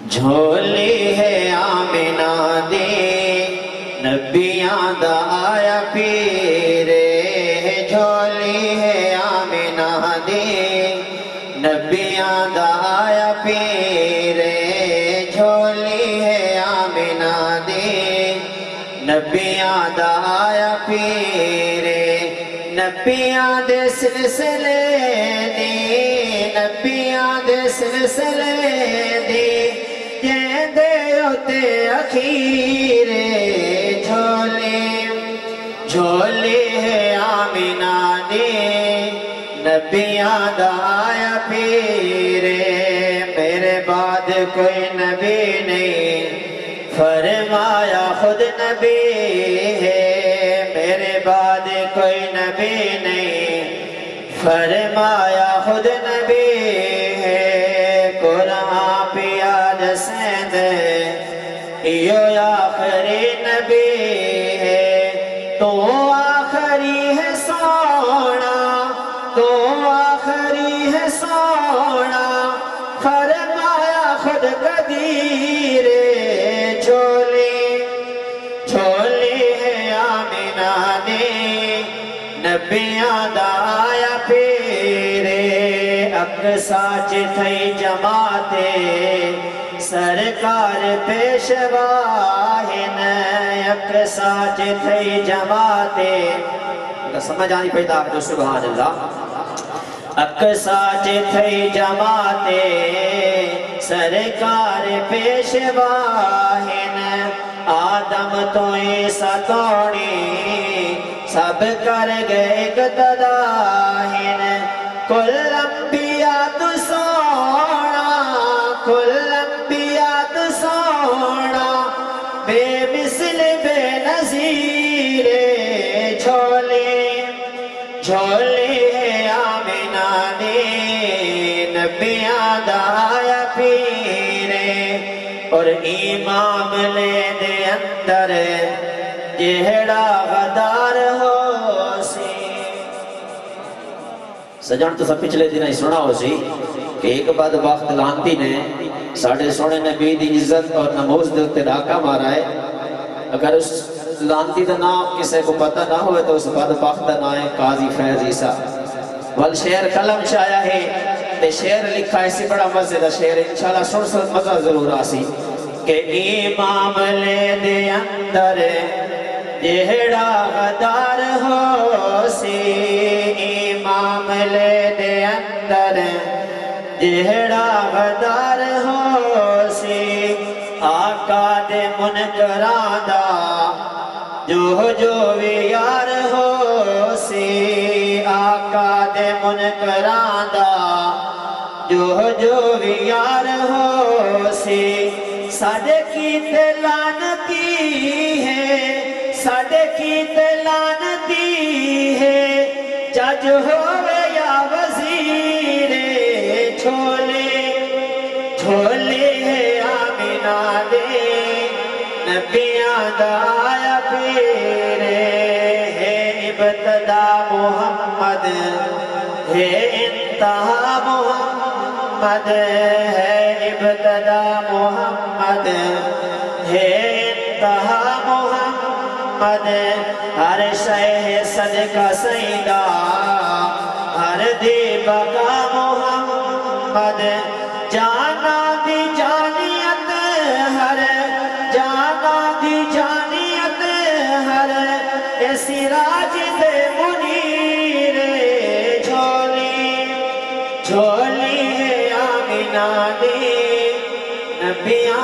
झोली है आमिना दी नबियां दा आया पीरे झोली है आमिना दी नबियां दा आया पीरे झोली है आमिना दी नबियां दा आया पीरे नबियां दे सिलसिले दी नबियां दे सिलसिले दी जेंदे होते अखीरे झोली है आमिना दी नबियां दा आया पीरे मेरे बाद कोई नबी नहीं फरमाया खुद नबी है मेरे बाद कोई नबी नहीं फरमाया खुद नबी है कुरान पिया दसेंद यो आखिरी नबी है तो आखिरी है सोना तो आखिरी है सोना फरमाया खुद कदीरे झोली है आमिना दी नबियां दा आया पीरे अक्सा च थई जमाते सरकार पेशवा हिन अक्सा च थई जमाते समझ आनी पई ता जो सुभान अल्लाह अक्सा च थई जमाते सरकार पेशवा हिन आदम तो सतोड़ी सब कर गए गदाहिन कुल अंबिया तू सोना कुल अंबिया तू सोना बेमिसल बेनज़ीरे झोली है आमिना दी नबियां दा आया पीरे और इमाम ले दे अंदर जेड़ा गदार हो सी सजन तो सब पिछले दिन ही सुना हो सी कि एक बदबख्त लांती ने साढ़े सोने नबी दी इज्जत और नमूज दे उत्ते डाका मारा है अगर उस लांती का नाम किसी को पता ना हो तो उस बदबख्त का नाम है काजी फैज ईसा वल शेर कलम छाया है ते शेर लिखा है सी बड़ा मजे का शेर इंशाल्लाह सुन सुन मजा जरूर आसी कि इमाम ले दे अंदर जेड़ा गदार हो सी इमाम ले दे अंदर जेड़ा गदार हो सी आका दे मुनकरां दा जो भी यार हो सी आका दे मुनकरां दा जो भी यार हो सी साडे कीते लानती है साडे कीते लानती है जज होवे या वजीरे झोली है आमिना दे नबियां दा आया पीरे है इब्तदा मुहम्मद है इंतहा मुहम्मद है इब्तदा मुहम्मद है इंतहा मुहम्मद हर शह सदका सईदा हर दी बका मुहम्मद जाना दी जानियत हर जाना दी जानियत हर ऐसी राज दे मुनीरे झोली है आमिना दी नबियां